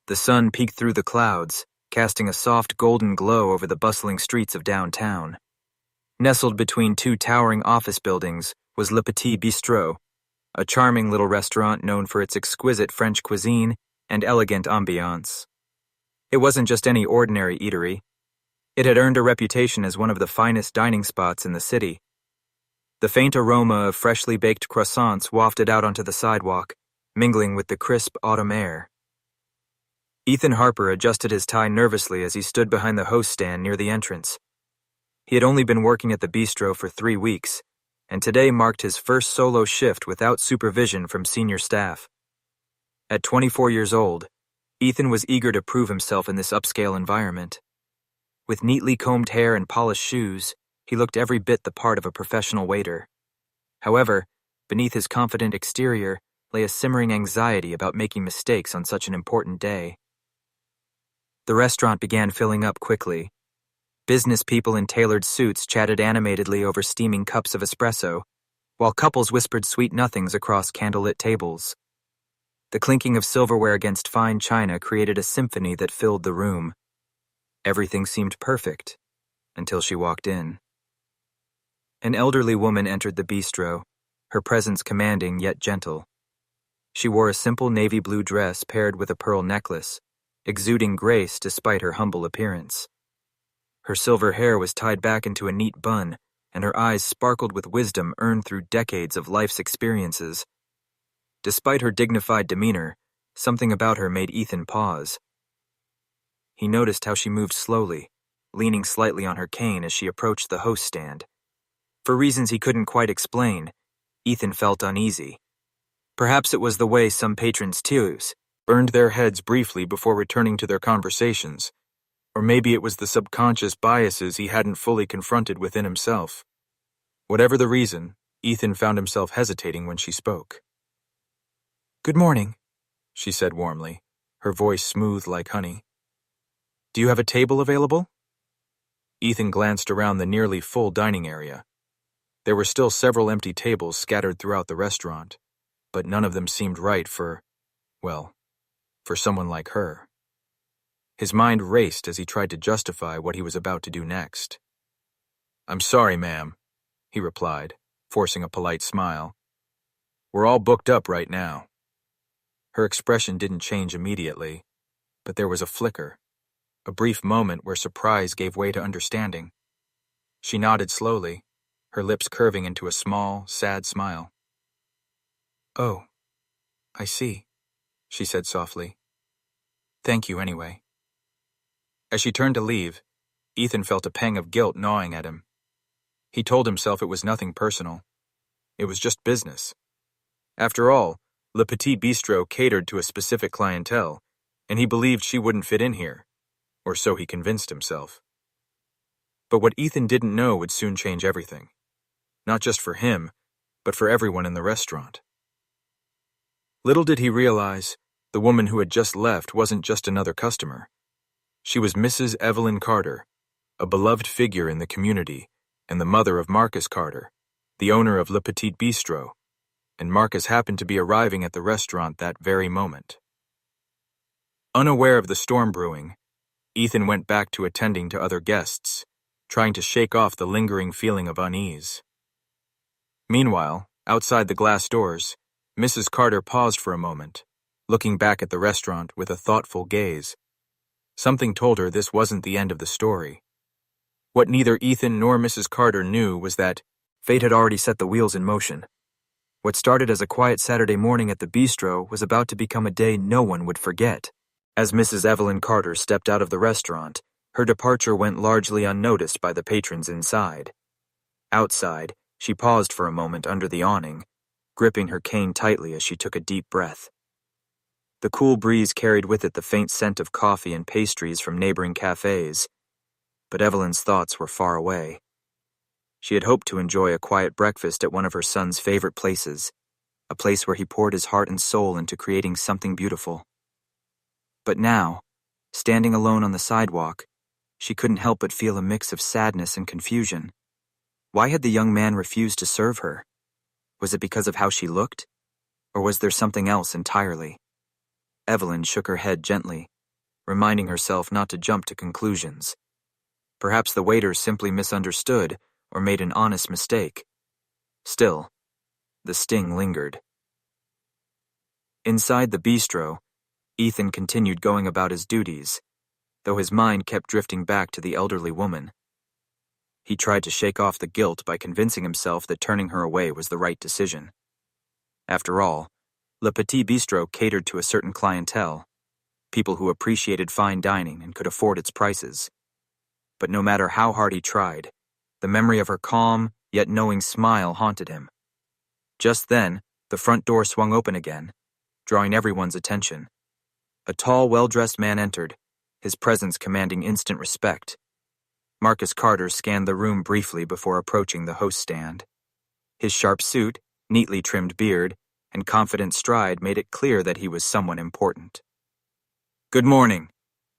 The sun peeked through the clouds, casting a soft golden glow over the bustling streets of downtown. Nestled between two towering office buildings was Le Petit Bistrot, a charming little restaurant known for its exquisite French cuisine and elegant ambiance. It wasn't just any ordinary eatery. It had earned a reputation as one of the finest dining spots in the city. The faint aroma of freshly baked croissants wafted out onto the sidewalk, mingling with the crisp autumn air. Ethan Harper adjusted his tie nervously as he stood behind the host stand near the entrance. He had only been working at the bistro for 3 weeks, and today marked his first solo shift without supervision from senior staff. At 24 years old, Ethan was eager to prove himself in this upscale environment. With neatly combed hair and polished shoes, he looked every bit the part of a professional waiter. However, beneath his confident exterior lay a simmering anxiety about making mistakes on such an important day. The restaurant began filling up quickly. Business people in tailored suits chatted animatedly over steaming cups of espresso, while couples whispered sweet nothings across candlelit tables. The clinking of silverware against fine china created a symphony that filled the room. Everything seemed perfect, until she walked in. An elderly woman entered the bistro, her presence commanding yet gentle. She wore a simple navy blue dress paired with a pearl necklace, exuding grace despite her humble appearance. Her silver hair was tied back into a neat bun, and her eyes sparkled with wisdom earned through decades of life's experiences. Despite her dignified demeanor, something about her made Ethan pause. He noticed how she moved slowly, leaning slightly on her cane as she approached the host stand. For reasons he couldn't quite explain, Ethan felt uneasy. Perhaps it was the way some patrons burned their heads briefly before returning to their conversations, or maybe it was the subconscious biases he hadn't fully confronted within himself. Whatever the reason, Ethan found himself hesitating when she spoke. "Good morning," she said warmly, her voice smooth like honey. "Do you have a table available?" Ethan glanced around the nearly full dining area. There were still several empty tables scattered throughout the restaurant, but none of them seemed right for someone like her. His mind raced as he tried to justify what he was about to do next. "I'm sorry, ma'am," he replied, forcing a polite smile. "We're all booked up right now." Her expression didn't change immediately, but there was a flicker, a brief moment where surprise gave way to understanding. She nodded slowly, her lips curving into a small, sad smile. "Oh, I see," she said softly. "Thank you anyway." As she turned to leave, Ethan felt a pang of guilt gnawing at him. He told himself it was nothing personal. It was just business. After all, Le Petit Bistro catered to a specific clientele, and he believed she wouldn't fit in here, or so he convinced himself. But what Ethan didn't know would soon change everything. Not just for him, but for everyone in the restaurant. Little did he realize, the woman who had just left wasn't just another customer. She was Mrs. Evelyn Carter, a beloved figure in the community, and the mother of Marcus Carter, the owner of Le Petit Bistro, and Marcus happened to be arriving at the restaurant that very moment. Unaware of the storm brewing, Ethan went back to attending to other guests, trying to shake off the lingering feeling of unease. Meanwhile, outside the glass doors, Mrs. Carter paused for a moment, looking back at the restaurant with a thoughtful gaze. Something told her this wasn't the end of the story. What neither Ethan nor Mrs. Carter knew was that fate had already set the wheels in motion. What started as a quiet Saturday morning at the bistro was about to become a day no one would forget. As Mrs. Evelyn Carter stepped out of the restaurant, her departure went largely unnoticed by the patrons inside. Outside, she paused for a moment under the awning, gripping her cane tightly as she took a deep breath. The cool breeze carried with it the faint scent of coffee and pastries from neighboring cafes, but Evelyn's thoughts were far away. She had hoped to enjoy a quiet breakfast at one of her son's favorite places, a place where he poured his heart and soul into creating something beautiful. But now, standing alone on the sidewalk, she couldn't help but feel a mix of sadness and confusion. Why had the young man refused to serve her? Was it because of how she looked? Or was there something else entirely? Evelyn shook her head gently, reminding herself not to jump to conclusions. Perhaps the waiter simply misunderstood or made an honest mistake. Still, the sting lingered. Inside the bistro, Ethan continued going about his duties, though his mind kept drifting back to the elderly woman. He tried to shake off the guilt by convincing himself that turning her away was the right decision. After all, Le Petit Bistro catered to a certain clientele, people who appreciated fine dining and could afford its prices. But no matter how hard he tried, the memory of her calm, yet knowing smile haunted him. Just then, the front door swung open again, drawing everyone's attention. A tall, well-dressed man entered, his presence commanding instant respect. Marcus Carter scanned the room briefly before approaching the host stand. His sharp suit, neatly trimmed beard, and confident stride made it clear that he was someone important. "Good morning,"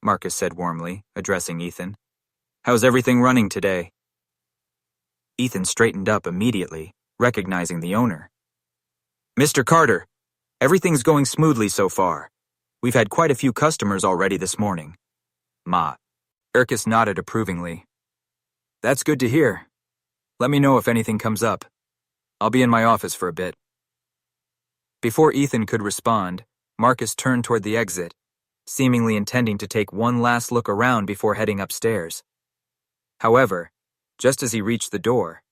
Marcus said warmly, addressing Ethan. "How's everything running today?" Ethan straightened up immediately, recognizing the owner. "Mr. Carter, everything's going smoothly so far. We've had quite a few customers already this morning." Erkis nodded approvingly. "That's good to hear. Let me know if anything comes up. I'll be in my office for a bit." Before Ethan could respond, Marcus turned toward the exit, seemingly intending to take one last look around before heading upstairs. However, just as he reached the door,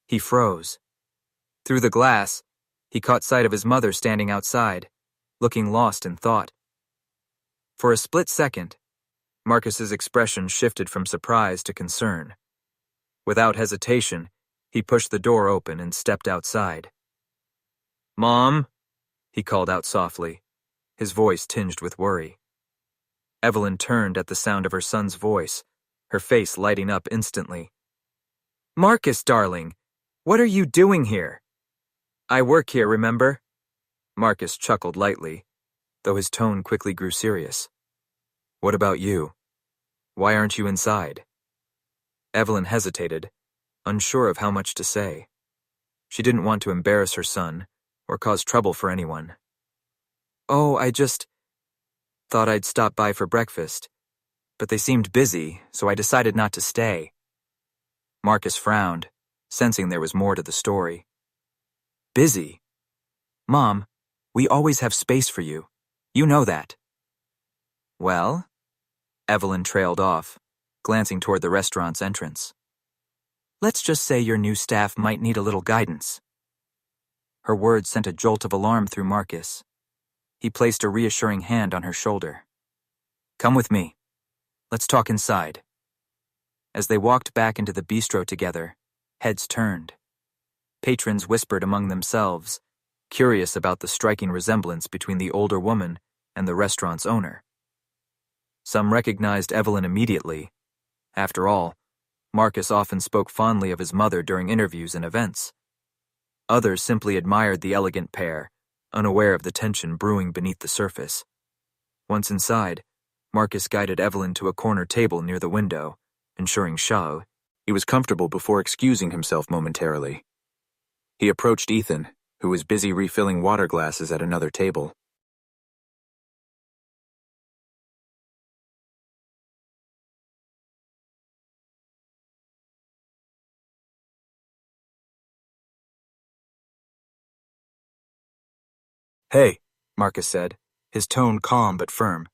he froze. Through the glass, he caught sight of his mother standing outside, looking lost in thought. For a split second, Marcus's expression shifted from surprise to concern. Without hesitation, he pushed the door open and stepped outside. "Mom," he called out softly, his voice tinged with worry. Evelyn turned at the sound of her son's voice, her face lighting up instantly. "Marcus, darling, what are you doing here?" "I work here, remember?" Marcus chuckled lightly, though his tone quickly grew serious. "What about you? Why aren't you inside?" Evelyn hesitated, unsure of how much to say. She didn't want to embarrass her son or cause trouble for anyone. "Oh, I just thought I'd stop by for breakfast, but they seemed busy, so I decided not to stay." Marcus frowned, sensing there was more to the story. "Busy? Mom, we always have space for you. You know that." "Well?" Evelyn trailed off, glancing toward the restaurant's entrance. "Let's just say your new staff might need a little guidance." Her words sent a jolt of alarm through Marcus. He placed a reassuring hand on her shoulder. "Come with me. Let's talk inside." As they walked back into the bistro together, heads turned. Patrons whispered among themselves, curious about the striking resemblance between the older woman and the restaurant's owner. Some recognized Evelyn immediately. After all, Marcus often spoke fondly of his mother during interviews and events. Others simply admired the elegant pair, unaware of the tension brewing beneath the surface. Once inside, Marcus guided Evelyn to a corner table near the window, ensuring he was comfortable before excusing himself momentarily. He approached Ethan, who was busy refilling water glasses at another table. "Hey," Marcus said, his tone calm but firm.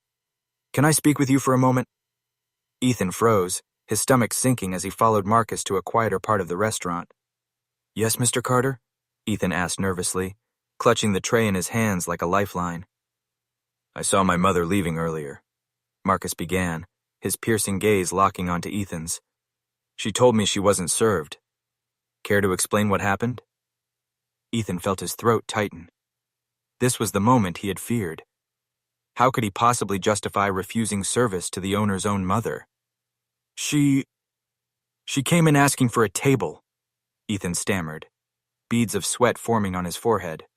"Can I speak with you for a moment?" Ethan froze, his stomach sinking as he followed Marcus to a quieter part of the restaurant. "Yes, Mr. Carter?" Ethan asked nervously, clutching the tray in his hands like a lifeline. "I saw my mother leaving earlier," Marcus began, his piercing gaze locking onto Ethan's. "She told me she wasn't served. Care to explain what happened?" Ethan felt his throat tighten. This was the moment he had feared. How could he possibly justify refusing service to the owner's own mother? She came in asking for a table," Ethan stammered, beads of sweat forming on his forehead.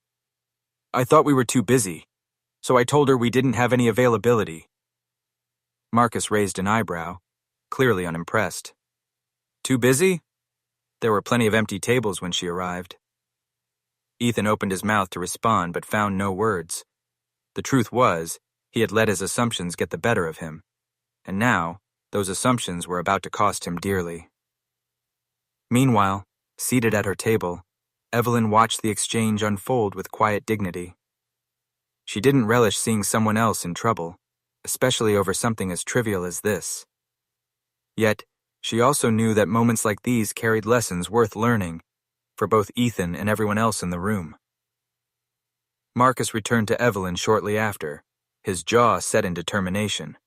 "I thought we were too busy, so I told her we didn't have any availability." Marcus raised an eyebrow, clearly unimpressed. "Too busy? There were plenty of empty tables when she arrived." Ethan opened his mouth to respond but found no words. The truth was, He had let his assumptions get the better of him, and now those assumptions were about to cost him dearly. Meanwhile, seated at her table, Evelyn watched the exchange unfold with quiet dignity. She didn't relish seeing someone else in trouble, especially over something as trivial as this. Yet, she also knew that moments like these carried lessons worth learning for both Ethan and everyone else in the room. Marcus returned to Evelyn shortly after, his jaw set in determination.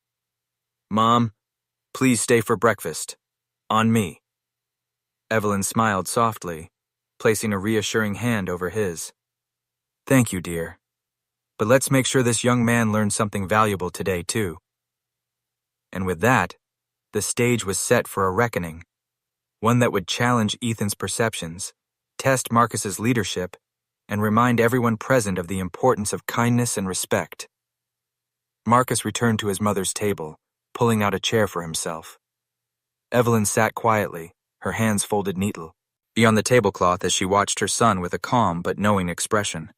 "Mom, please stay for breakfast. On me." Evelyn smiled softly, placing a reassuring hand over his. "Thank you, dear. But let's make sure this young man learns something valuable today, too." And with that, the stage was set for a reckoning, one that would challenge Ethan's perceptions, test Marcus's leadership, and remind everyone present of the importance of kindness and respect. Marcus returned to his mother's table, pulling out a chair for himself. Evelyn sat quietly, her hands folded neatly on the tablecloth as she watched her son with a calm but knowing expression.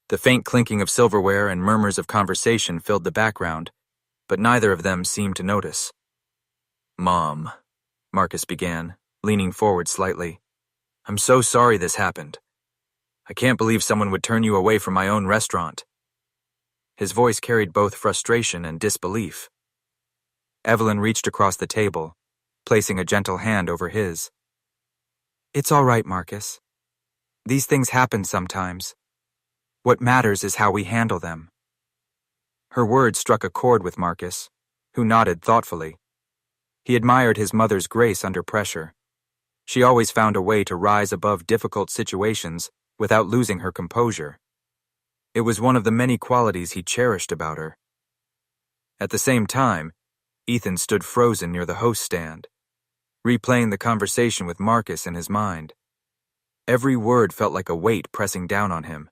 The faint clinking of silverware and murmurs of conversation filled the background, but neither of them seemed to notice. "Mom," Marcus began, leaning forward slightly, "I'm so sorry this happened. I can't believe someone would turn you away from my own restaurant." His voice carried both frustration and disbelief. Evelyn reached across the table, placing a gentle hand over his. "It's all right, Marcus. These things happen sometimes. What matters is how we handle them." Her words struck a chord with Marcus, who nodded thoughtfully. He admired his mother's grace under pressure. She always found a way to rise above difficult situations without losing her composure. It was one of the many qualities he cherished about her. At the same time, Ethan stood frozen near the host stand, replaying the conversation with Marcus in his mind. Every word felt like a weight pressing down on him.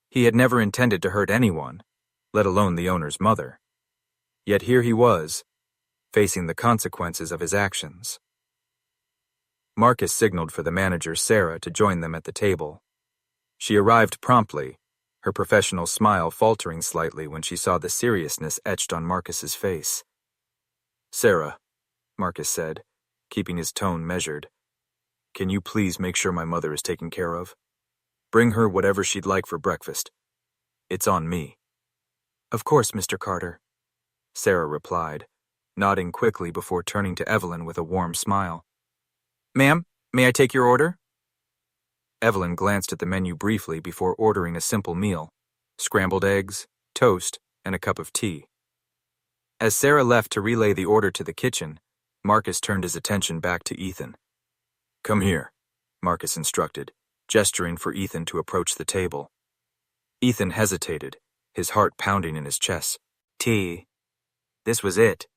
He had never intended to hurt anyone, let alone the owner's mother. Yet here he was, facing the consequences of his actions. Marcus signaled for the manager, Sarah, to join them at the table. She arrived promptly, her professional smile faltering slightly when she saw the seriousness etched on Marcus's face. "Sarah," Marcus said, keeping his tone measured, "can you please make sure my mother is taken care of? Bring her whatever she'd like for breakfast. It's on me." "Of course, Mr. Carter," Sarah replied, nodding quickly before turning to Evelyn with a warm smile. "Ma'am, may I take your order?" Evelyn glanced at the menu briefly before ordering a simple meal: scrambled eggs, toast, and a cup of tea. As Sarah left to relay the order to the kitchen, Marcus turned his attention back to Ethan. "Come here," Marcus instructed, gesturing for Ethan to approach the table. Ethan hesitated, his heart pounding in his chest. Tea. This was it,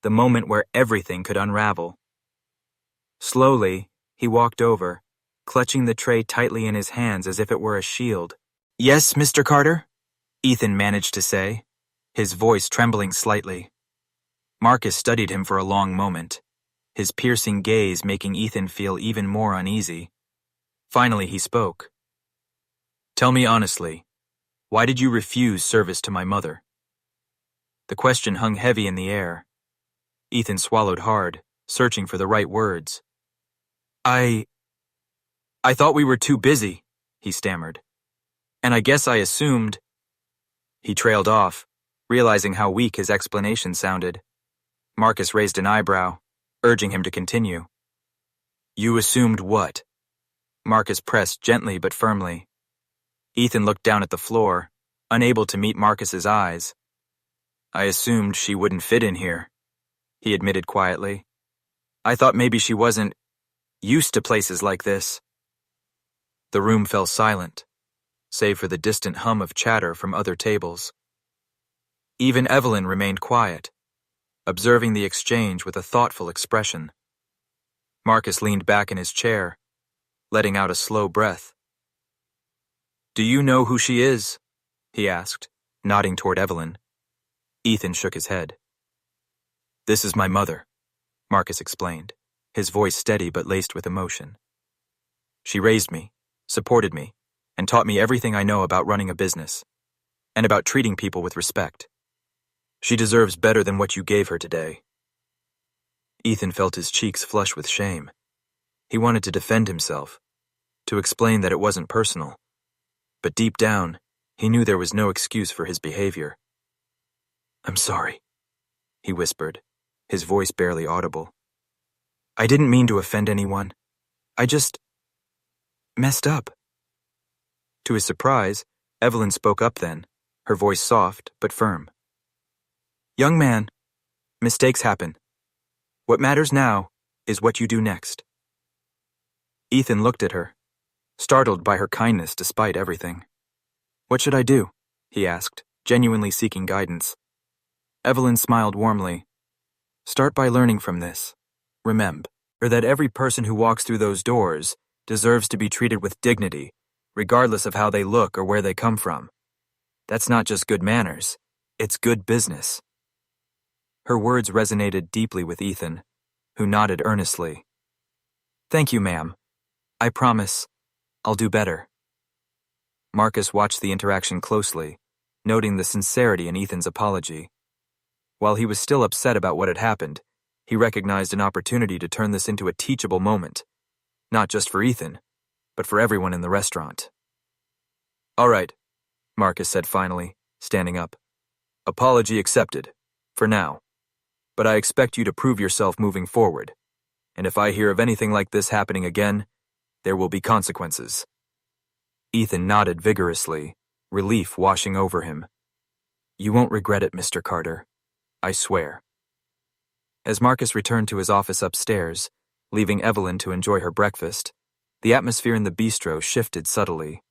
the moment where everything could unravel. Slowly, he walked over, clutching the tray tightly in his hands as if it were a shield. "Yes, Mr. Carter?" Ethan managed to say, his voice trembling slightly. Marcus studied him for a long moment, his piercing gaze making Ethan feel even more uneasy. Finally, he spoke. "Tell me honestly, why did you refuse service to my mother?" The question hung heavy in the air. Ethan swallowed hard, searching for the right words. I thought we were too busy," he stammered. "And I guess I assumed—" He trailed off, realizing how weak his explanation sounded. Marcus raised an eyebrow, urging him to continue. "You assumed what?" Marcus pressed gently but firmly. Ethan looked down at the floor, unable to meet Marcus's eyes. "I assumed she wouldn't fit in here," he admitted quietly. "I thought maybe she wasn't used to places like this." The room fell silent, save for the distant hum of chatter from other tables. Even Evelyn remained quiet, observing the exchange with a thoughtful expression. Marcus leaned back in his chair, letting out a slow breath. "Do you know who she is?" he asked, nodding toward Evelyn. Ethan shook his head. "This is my mother," Marcus explained, his voice steady but laced with emotion. "She raised me, supported me, and taught me everything I know about running a business. and about treating people with respect. She deserves better than what you gave her today. Ethan felt his cheeks flush with shame. He wanted to defend himself, to explain that it wasn't personal. But deep down, he knew there was no excuse for his behavior. "I'm sorry," he whispered, his voice barely audible. "I didn't mean to offend anyone. I just messed up." To his surprise, Evelyn spoke up then, her voice soft but firm. "Young man, mistakes happen. What matters now is what you do next." Ethan looked at her, startled by her kindness despite everything. "What should I do?" he asked, genuinely seeking guidance. Evelyn smiled warmly. "Start by learning from this. Remember that every person who walks through those doors deserves to be treated with dignity, regardless of how they look or where they come from. That's not just good manners, it's good business." Her words resonated deeply with Ethan, who nodded earnestly. "Thank you, ma'am. I promise I'll do better." Marcus watched the interaction closely, noting the sincerity in Ethan's apology. While he was still upset about what had happened, he recognized an opportunity to turn this into a teachable moment, not just for Ethan, but for everyone in the restaurant. "All right," Marcus said finally, standing up. "Apology accepted, for now. But I expect you to prove yourself moving forward, and if I hear of anything like this happening again, there will be consequences." Ethan nodded vigorously, relief washing over him. "You won't regret it, Mr. Carter. I swear." As Marcus returned to his office upstairs, leaving Evelyn to enjoy her breakfast, the atmosphere in the bistro shifted subtly.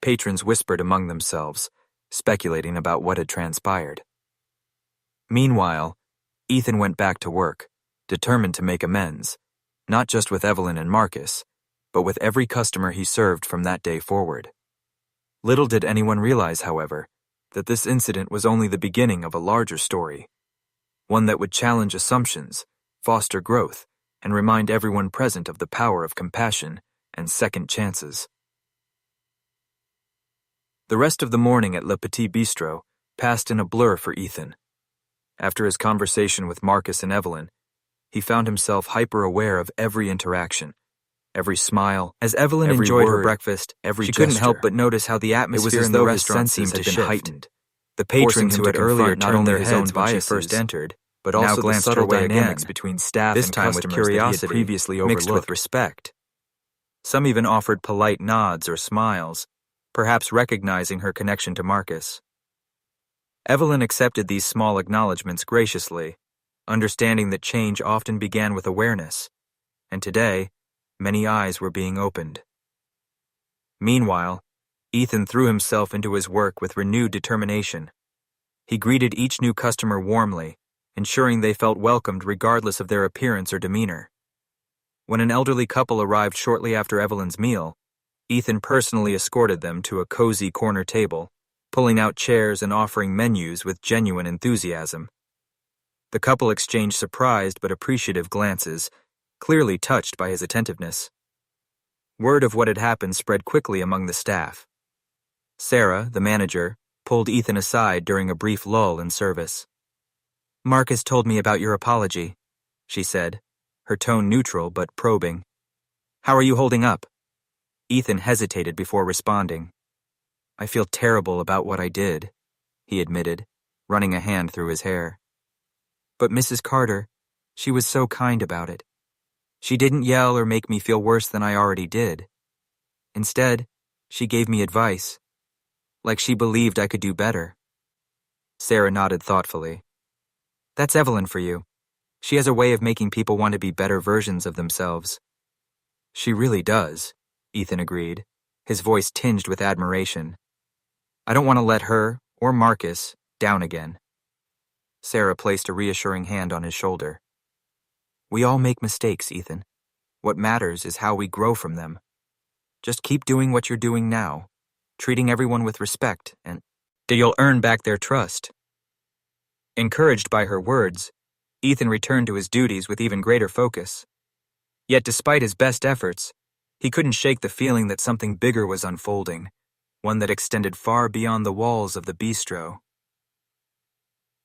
Patrons whispered among themselves, speculating about what had transpired. Meanwhile, Ethan went back to work, determined to make amends, not just with Evelyn and Marcus, but with every customer he served from that day forward. Little did anyone realize, however, that this incident was only the beginning of a larger story, one that would challenge assumptions, foster growth, and remind everyone present of the power of compassion and second chances. The rest of the morning at Le Petit Bistro passed in a blur for Ethan. After his conversation with Marcus and Evelyn, he found himself hyper-aware of every interaction, every smile. As Evelyn enjoyed her breakfast, she couldn't help but notice how the atmosphere in the restaurant seemed to been heightened. The patrons who had earlier not only his own biases first entered, but also the subtle dynamics between staff and customers that he had previously overlooked, mixed with respect. Some even offered polite nods or smiles, perhaps recognizing her connection to Marcus. Evelyn accepted these small acknowledgments graciously, understanding that change often began with awareness, and today, many eyes were being opened. Meanwhile, Ethan threw himself into his work with renewed determination. He greeted each new customer warmly, ensuring they felt welcomed regardless of their appearance or demeanor. When an elderly couple arrived shortly after Evelyn's meal, Ethan personally escorted them to a cozy corner table, pulling out chairs and offering menus with genuine enthusiasm. The couple exchanged surprised but appreciative glances, clearly touched by his attentiveness. Word of what had happened spread quickly among the staff. Sarah, the manager, pulled Ethan aside during a brief lull in service. "Marcus told me about your apology," she said, her tone neutral but probing. "How are you holding up?" Ethan hesitated before responding. "I feel terrible about what I did," he admitted, running a hand through his hair. "But Mrs. Carter, she was so kind about it. She didn't yell or make me feel worse than I already did. Instead, she gave me advice, like she believed I could do better." Sarah nodded thoughtfully. "That's Evelyn for you. She has a way of making people want to be better versions of themselves." "She really does," Ethan agreed, his voice tinged with admiration. "I don't want to let her, or Marcus, down again." Sarah placed a reassuring hand on his shoulder. "We all make mistakes, Ethan. What matters is how we grow from them. Just keep doing what you're doing now, treating everyone with respect, and you'll earn back their trust." Encouraged by her words, Ethan returned to his duties with even greater focus. Yet despite his best efforts, he couldn't shake the feeling that something bigger was unfolding, one that extended far beyond the walls of the bistro.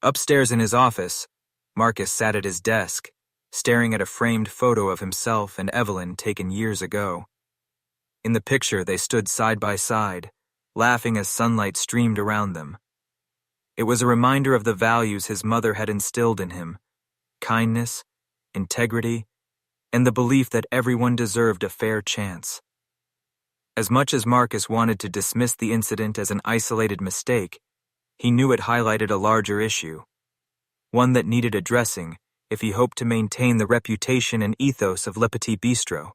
Upstairs in his office, Marcus sat at his desk, staring at a framed photo of himself and Evelyn taken years ago. In the picture, they stood side by side, laughing as sunlight streamed around them. It was a reminder of the values his mother had instilled in him: kindness, integrity, and the belief that everyone deserved a fair chance. As much as Marcus wanted to dismiss the incident as an isolated mistake, he knew it highlighted a larger issue, one that needed addressing if he hoped to maintain the reputation and ethos of Le Petit Bistro.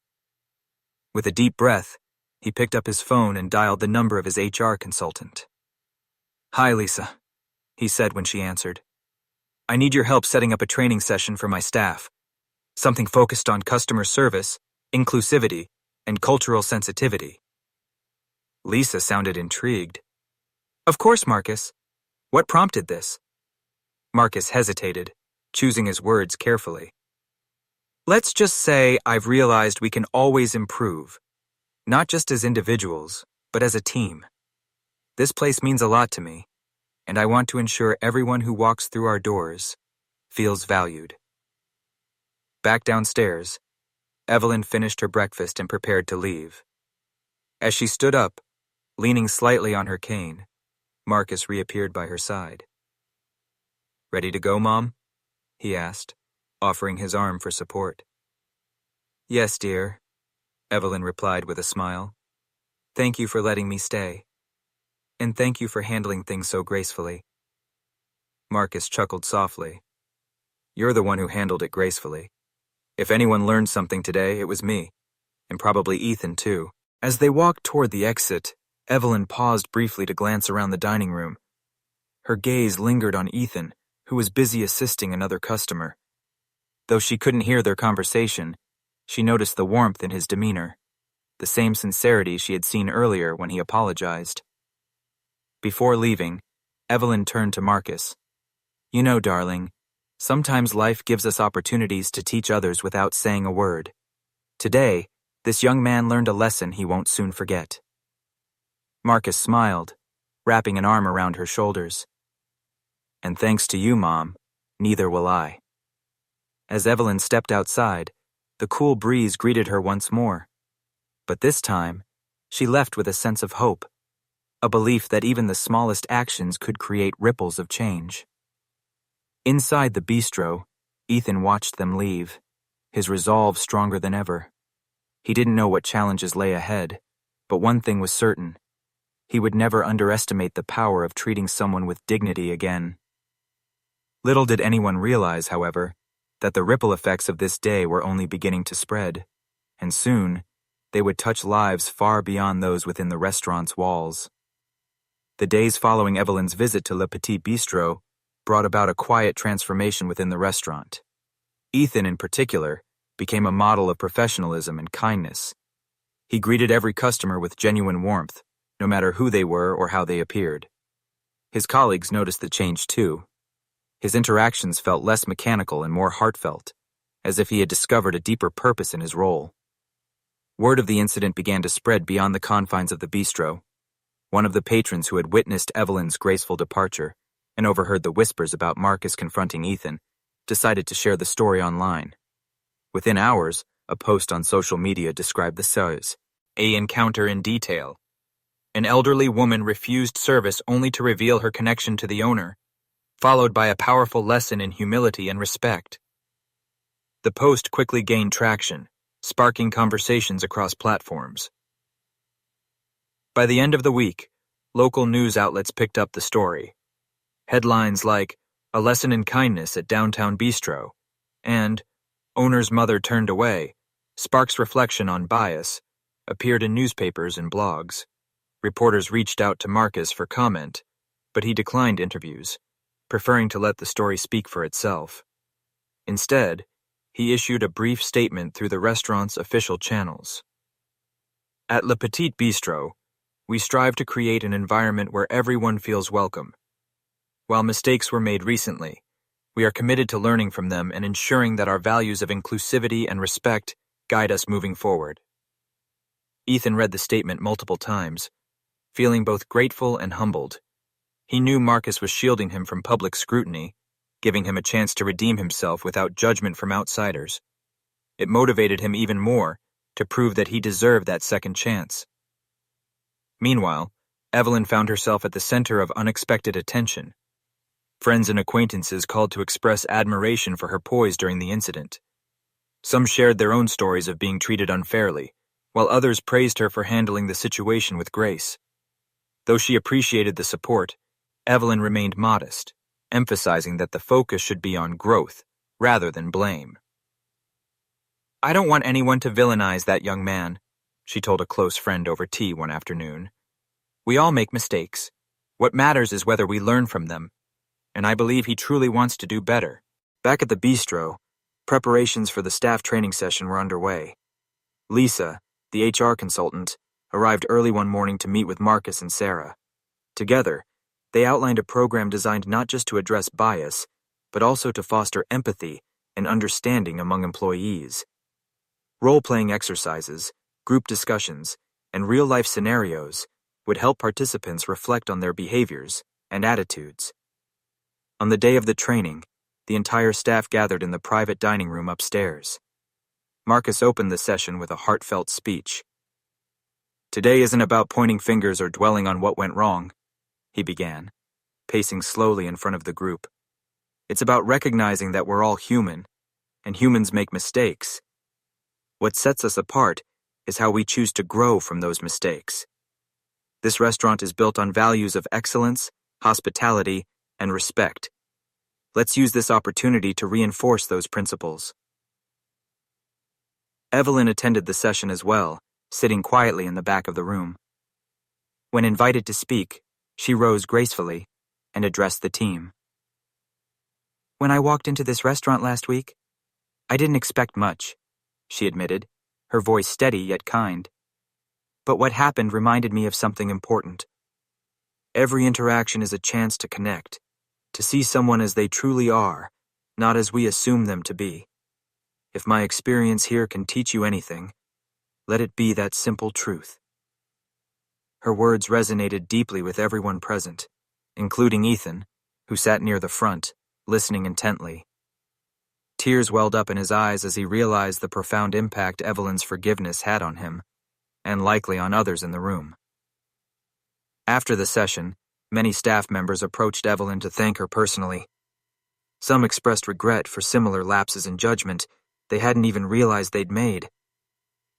With a deep breath, he picked up his phone and dialed the number of his HR consultant. "Hi, Lisa," he said when she answered. "I need your help setting up a training session for my staff. Something focused on customer service, inclusivity, and cultural sensitivity." Lisa sounded intrigued. "Of course, Marcus. What prompted this?" Marcus hesitated, choosing his words carefully. "Let's just say I've realized we can always improve, not just as individuals, but as a team. This place means a lot to me, and I want to ensure everyone who walks through our doors feels valued." Back downstairs, Evelyn finished her breakfast and prepared to leave. As she stood up, leaning slightly on her cane, Marcus reappeared by her side. "Ready to go, Mom?" he asked, offering his arm for support. "Yes, dear," Evelyn replied with a smile. "Thank you for letting me stay. And thank you for handling things so gracefully." Marcus chuckled softly. "You're the one who handled it gracefully. If anyone learned something today, it was me, and probably Ethan too." As they walked toward the exit, Evelyn paused briefly to glance around the dining room. Her gaze lingered on Ethan, who was busy assisting another customer. Though she couldn't hear their conversation, she noticed the warmth in his demeanor, the same sincerity she had seen earlier when he apologized. Before leaving, Evelyn turned to Marcus. "You know, darling, sometimes life gives us opportunities to teach others without saying a word. Today, this young man learned a lesson he won't soon forget." Marcus smiled, wrapping an arm around her shoulders. "And thanks to you, Mom, neither will I." As Evelyn stepped outside, the cool breeze greeted her once more. But this time, she left with a sense of hope, a belief that even the smallest actions could create ripples of change. Inside the bistro, Ethan watched them leave, his resolve stronger than ever. He didn't know what challenges lay ahead, but one thing was certain: he would never underestimate the power of treating someone with dignity again. Little did anyone realize, however, that the ripple effects of this day were only beginning to spread, and soon, they would touch lives far beyond those within the restaurant's walls. The days following Evelyn's visit to Le Petit Bistro brought about a quiet transformation within the restaurant. Ethan, in particular, became a model of professionalism and kindness. He greeted every customer with genuine warmth, no matter who they were or how they appeared. His colleagues noticed the change too. His interactions felt less mechanical and more heartfelt, as if he had discovered a deeper purpose in his role. Word of the incident began to spread beyond the confines of the bistro. One of the patrons who had witnessed Evelyn's graceful departure and overheard the whispers about Marcus confronting Ethan decided to share the story online. Within hours, a post on social media described the SOS, an encounter in detail. An elderly woman refused service only to reveal her connection to the owner, followed by a powerful lesson in humility and respect. The post quickly gained traction, sparking conversations across platforms. By the end of the week, local news outlets picked up the story. Headlines like, "A Lesson in Kindness at Downtown Bistro," and "Owner's Mother Turned Away, Sparks Reflection on Bias," appeared in newspapers and blogs. Reporters reached out to Marcus for comment, but he declined interviews, preferring to let the story speak for itself. Instead, he issued a brief statement through the restaurant's official channels. "At Le Petit Bistro, we strive to create an environment where everyone feels welcome. While mistakes were made recently, we are committed to learning from them and ensuring that our values of inclusivity and respect guide us moving forward." Ethan read the statement multiple times, feeling both grateful and humbled. He knew Marcus was shielding him from public scrutiny, giving him a chance to redeem himself without judgment from outsiders. It motivated him even more to prove that he deserved that second chance. Meanwhile, Evelyn found herself at the center of unexpected attention. Friends and acquaintances called to express admiration for her poise during the incident. Some shared their own stories of being treated unfairly, while others praised her for handling the situation with grace. Though she appreciated the support, Evelyn remained modest, emphasizing that the focus should be on growth rather than blame. "I don't want anyone to villainize that young man," she told a close friend over tea one afternoon. "We all make mistakes. What matters is whether we learn from them, and I believe he truly wants to do better." Back at the bistro, preparations for the staff training session were underway. Lisa, the HR consultant, arrived early one morning to meet with Marcus and Sarah. Together, they outlined a program designed not just to address bias, but also to foster empathy and understanding among employees. Role-playing exercises, group discussions, and real-life scenarios would help participants reflect on their behaviors and attitudes. On the day of the training, the entire staff gathered in the private dining room upstairs. Marcus opened the session with a heartfelt speech. "Today isn't about pointing fingers or dwelling on what went wrong," he began, pacing slowly in front of the group. "It's about recognizing that we're all human, and humans make mistakes. What sets us apart is how we choose to grow from those mistakes. This restaurant is built on values of excellence, hospitality, and respect. Let's use this opportunity to reinforce those principles." Evelyn attended the session as well, sitting quietly in the back of the room. When invited to speak, she rose gracefully and addressed the team. "When I walked into this restaurant last week, I didn't expect much," she admitted, her voice steady yet kind. "But what happened reminded me of something important. Every interaction is a chance to connect, to see someone as they truly are, not as we assume them to be. If my experience here can teach you anything, let it be that simple truth." Her words resonated deeply with everyone present, including Ethan, who sat near the front, listening intently. Tears welled up in his eyes as he realized the profound impact Evelyn's forgiveness had on him, and likely on others in the room. After the session, many staff members approached Evelyn to thank her personally. Some expressed regret for similar lapses in judgment they hadn't even realized they'd made.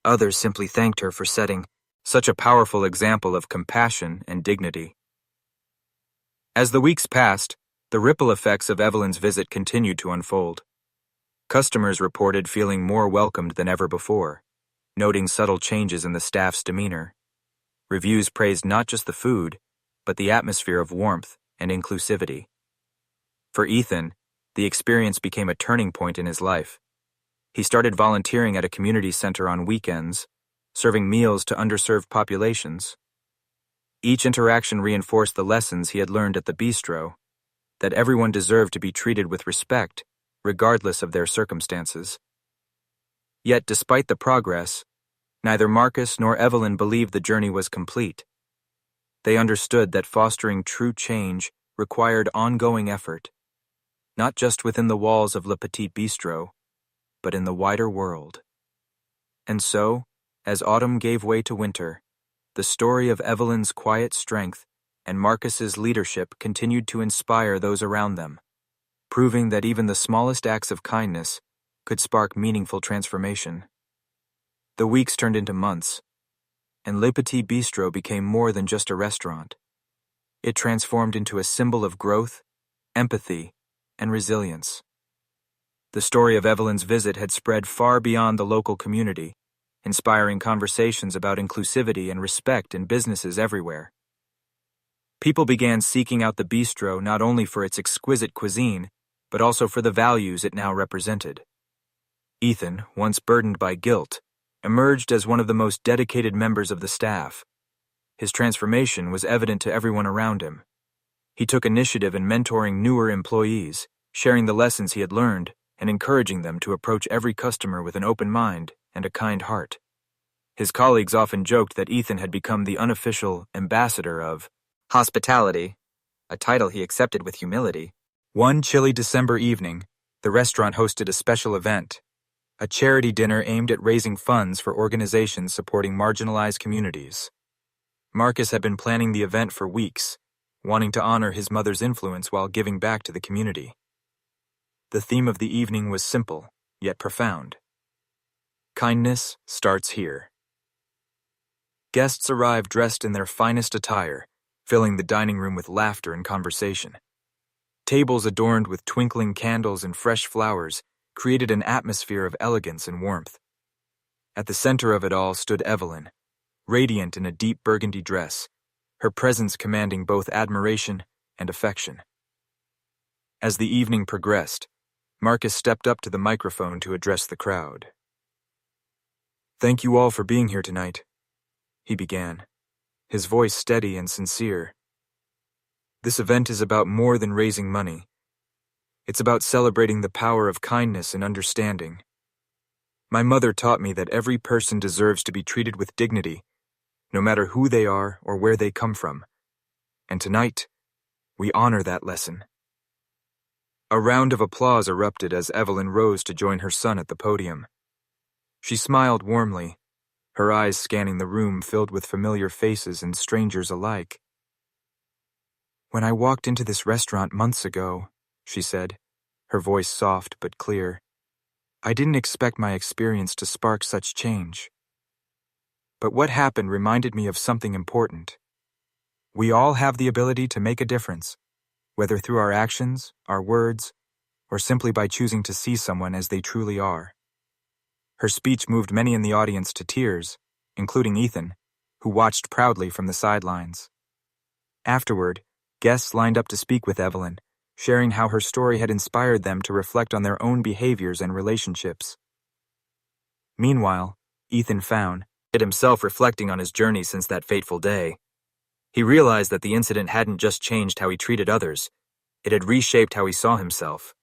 Others simply thanked her for setting such a powerful example of compassion and dignity. As the weeks passed, the ripple effects of Evelyn's visit continued to unfold. Customers reported feeling more welcomed than ever before, noting subtle changes in the staff's demeanor. Reviews praised not just the food, but the atmosphere of warmth and inclusivity. For Ethan, the experience became a turning point in his life. He started volunteering at a community center on weekends, serving meals to underserved populations. Each interaction reinforced the lessons he had learned at the bistro, that everyone deserved to be treated with respect, regardless of their circumstances. Yet, despite the progress, neither Marcus nor Evelyn believed the journey was complete. They understood that fostering true change required ongoing effort, not just within the walls of Le Petit Bistro, but in the wider world. And so, as autumn gave way to winter, the story of Evelyn's quiet strength and Marcus's leadership continued to inspire those around them, proving that even the smallest acts of kindness could spark meaningful transformation. The weeks turned into months, and Le Petit Bistro became more than just a restaurant. It transformed into a symbol of growth, empathy, and resilience. The story of Evelyn's visit had spread far beyond the local community, inspiring conversations about inclusivity and respect in businesses everywhere. People began seeking out the bistro not only for its exquisite cuisine, but also for the values it now represented. Ethan, once burdened by guilt, emerged as one of the most dedicated members of the staff. His transformation was evident to everyone around him. He took initiative in mentoring newer employees, sharing the lessons he had learned, and encouraging them to approach every customer with an open mind and a kind heart. His colleagues often joked that Ethan had become the unofficial ambassador of hospitality, a title he accepted with humility. One chilly December evening, the restaurant hosted a special event, a charity dinner aimed at raising funds for organizations supporting marginalized communities. Marcus had been planning the event for weeks, wanting to honor his mother's influence while giving back to the community. The theme of the evening was simple, yet profound. Kindness starts here. Guests arrived dressed in their finest attire, filling the dining room with laughter and conversation. Tables adorned with twinkling candles and fresh flowers created an atmosphere of elegance and warmth. At the center of it all stood Evelyn, radiant in a deep burgundy dress, her presence commanding both admiration and affection. As the evening progressed, Marcus stepped up to the microphone to address the crowd. "Thank you all for being here tonight," he began, his voice steady and sincere. "This event is about more than raising money. It's about celebrating the power of kindness and understanding. My mother taught me that every person deserves to be treated with dignity, no matter who they are or where they come from. And tonight, we honor that lesson." A round of applause erupted as Evelyn rose to join her son at the podium. She smiled warmly, her eyes scanning the room filled with familiar faces and strangers alike. "When I walked into this restaurant months ago," she said, her voice soft but clear, "I didn't expect my experience to spark such change. But what happened reminded me of something important. We all have the ability to make a difference, whether through our actions, our words, or simply by choosing to see someone as they truly are." Her speech moved many in the audience to tears, including Ethan, who watched proudly from the sidelines. Afterward, guests lined up to speak with Evelyn, sharing how her story had inspired them to reflect on their own behaviors and relationships. Meanwhile, Ethan found himself reflecting on his journey since that fateful day. He realized that the incident hadn't just changed how he treated others, it had reshaped how he saw himself.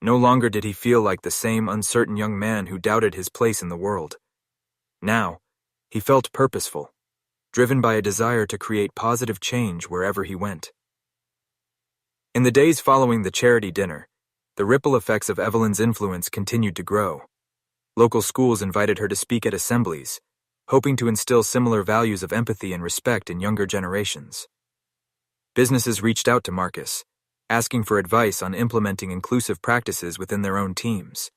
No longer did he feel like the same uncertain young man who doubted his place in the world. Now, he felt purposeful, driven by a desire to create positive change wherever he went. In the days following the charity dinner, the ripple effects of Evelyn's influence continued to grow. Local schools invited her to speak at assemblies, hoping to instill similar values of empathy and respect in younger generations. Businesses reached out to Marcus, asking for advice on implementing inclusive practices within their own teams.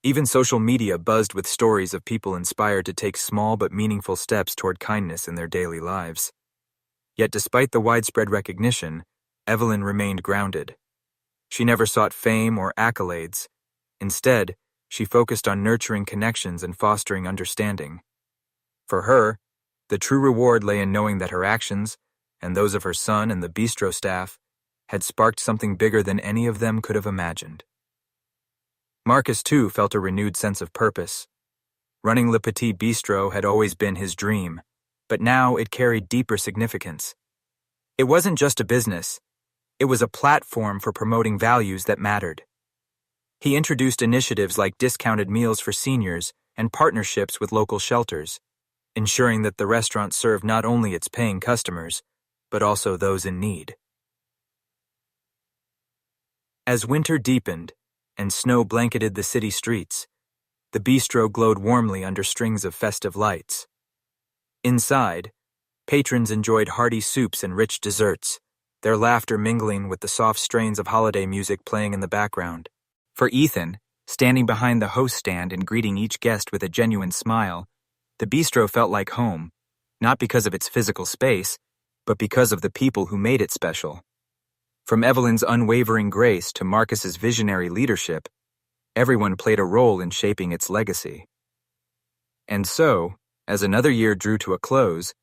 Even social media buzzed with stories of people inspired to take small but meaningful steps toward kindness in their daily lives. Yet despite the widespread recognition, Evelyn remained grounded. She never sought fame or accolades. Instead, she focused on nurturing connections and fostering understanding. For her, the true reward lay in knowing that her actions, and those of her son and the bistro staff, had sparked something bigger than any of them could have imagined. Marcus, too, felt a renewed sense of purpose. Running Le Petit Bistro had always been his dream, but now it carried deeper significance. It wasn't just a business, it was a platform for promoting values that mattered. He introduced initiatives like discounted meals for seniors and partnerships with local shelters, ensuring that the restaurant served not only its paying customers, but also those in need. As winter deepened and snow blanketed the city streets, the bistro glowed warmly under strings of festive lights. Inside, patrons enjoyed hearty soups and rich desserts, their laughter mingling with the soft strains of holiday music playing in the background. For Ethan, standing behind the host stand and greeting each guest with a genuine smile, the bistro felt like home, not because of its physical space, but because of the people who made it special. From Evelyn's unwavering grace to Marcus's visionary leadership, everyone played a role in shaping its legacy. And so, as another year drew to a close,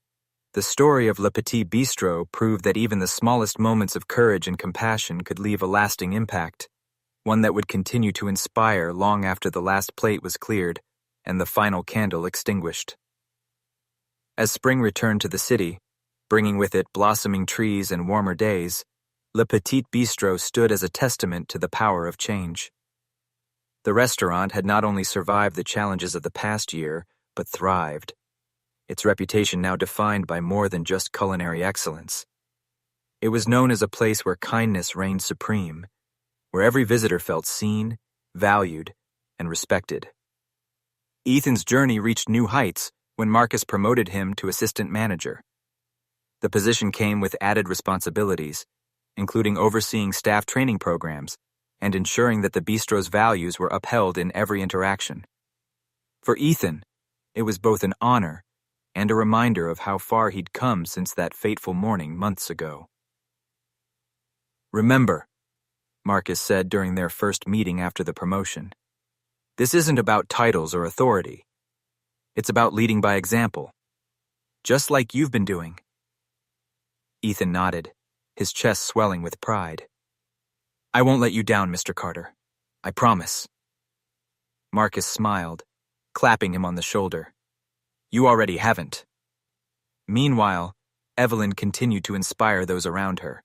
the story of Le Petit Bistro proved that even the smallest moments of courage and compassion could leave a lasting impact, one that would continue to inspire long after the last plate was cleared and the final candle extinguished. As spring returned to the city, bringing with it blossoming trees and warmer days, Le Petit Bistro stood as a testament to the power of change. The restaurant had not only survived the challenges of the past year, but thrived, its reputation now defined by more than just culinary excellence. It was known as a place where kindness reigned supreme, where every visitor felt seen, valued, and respected. Ethan's journey reached new heights when Marcus promoted him to assistant manager. The position came with added responsibilities, including overseeing staff training programs and ensuring that the bistro's values were upheld in every interaction. For Ethan, it was both an honor and a reminder of how far he'd come since that fateful morning months ago. "Remember," Marcus said during their first meeting after the promotion, "this isn't about titles or authority. It's about leading by example, just like you've been doing." Ethan nodded, his chest swelling with pride. "I won't let you down, Mr. Carter. I promise." Marcus smiled, clapping him on the shoulder. "You already haven't." Meanwhile, Evelyn continued to inspire those around her.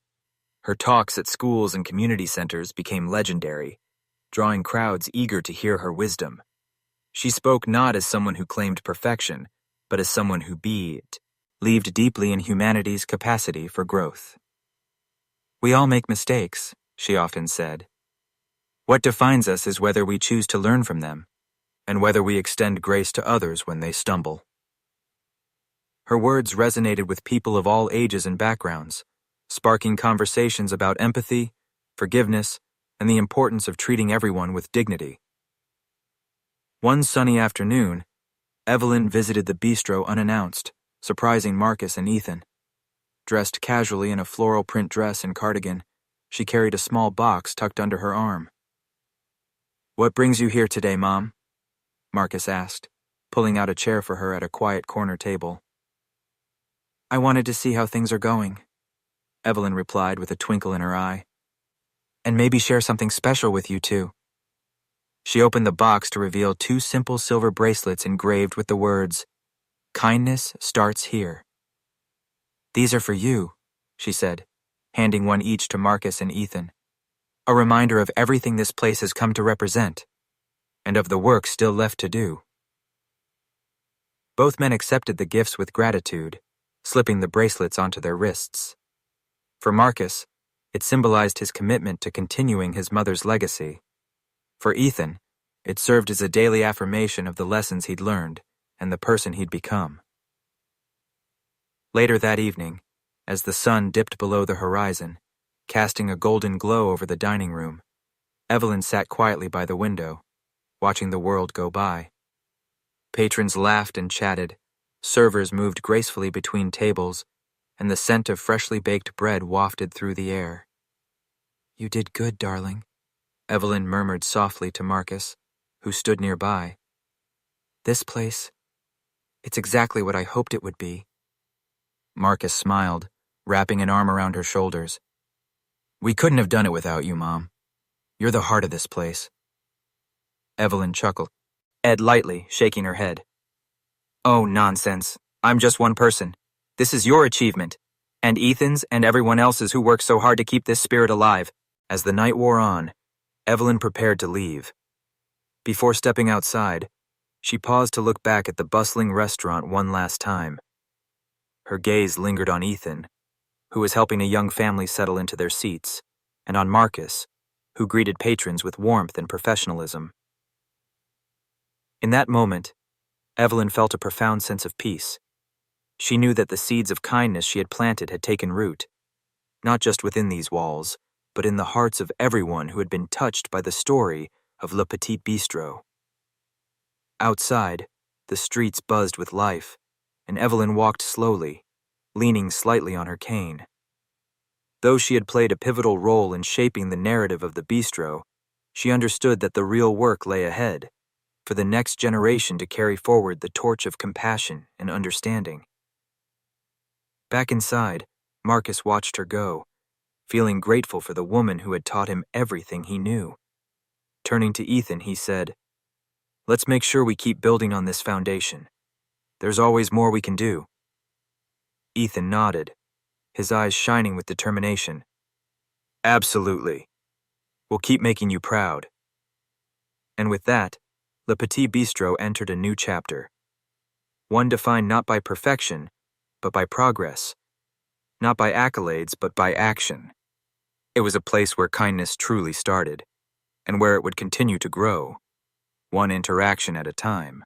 Her talks at schools and community centers became legendary, drawing crowds eager to hear her wisdom. She spoke not as someone who claimed perfection, but as someone who believed deeply in humanity's capacity for growth. "We all make mistakes," she often said. "What defines us is whether we choose to learn from them, and whether we extend grace to others when they stumble." Her words resonated with people of all ages and backgrounds, sparking conversations about empathy, forgiveness, and the importance of treating everyone with dignity. One sunny afternoon, Evelyn visited the bistro unannounced, surprising Marcus and Ethan. Dressed casually in a floral print dress and cardigan, she carried a small box tucked under her arm. "What brings you here today, Mom?" Marcus asked, pulling out a chair for her at a quiet corner table. "I wanted to see how things are going," Evelyn replied with a twinkle in her eye. "And maybe share something special with you, too." She opened the box to reveal 2 simple silver bracelets engraved with the words, "Kindness starts here." "These are for you," she said, handing one each to Marcus and Ethan. "A reminder of everything this place has come to represent, and of the work still left to do." Both men accepted the gifts with gratitude, slipping the bracelets onto their wrists. For Marcus, it symbolized his commitment to continuing his mother's legacy. For Ethan, it served as a daily affirmation of the lessons he'd learned and the person he'd become. Later that evening, as the sun dipped below the horizon, casting a golden glow over the dining room, Evelyn sat quietly by the window, watching the world go by. Patrons laughed and chatted, servers moved gracefully between tables, and the scent of freshly baked bread wafted through the air. "You did good, darling," Evelyn murmured softly to Marcus, who stood nearby. "This place, it's exactly what I hoped it would be." Marcus smiled, wrapping an arm around her shoulders. "We couldn't have done it without you, Mom. You're the heart of this place." Evelyn chuckled, Ed lightly, shaking her head. "Oh, nonsense. I'm just one person. This is your achievement, and Ethan's and everyone else's who worked so hard to keep this spirit alive." As the night wore on, Evelyn prepared to leave. Before stepping outside, she paused to look back at the bustling restaurant one last time. Her gaze lingered on Ethan, who was helping a young family settle into their seats, and on Marcus, who greeted patrons with warmth and professionalism. In that moment, Evelyn felt a profound sense of peace. She knew that the seeds of kindness she had planted had taken root, not just within these walls, but in the hearts of everyone who had been touched by the story of Le Petit Bistro. Outside, the streets buzzed with life, and Evelyn walked slowly, leaning slightly on her cane. Though she had played a pivotal role in shaping the narrative of the bistro, she understood that the real work lay ahead, for the next generation to carry forward the torch of compassion and understanding. Back inside, Marcus watched her go, feeling grateful for the woman who had taught him everything he knew. Turning to Ethan, he said, "Let's make sure we keep building on this foundation. There's always more we can do." Ethan nodded, his eyes shining with determination. "Absolutely. We'll keep making you proud." And with that, Le Petit Bistro entered a new chapter. one defined not by perfection, but by progress, not by accolades, but by action. It was a place where kindness truly started, and where it would continue to grow, one interaction at a time.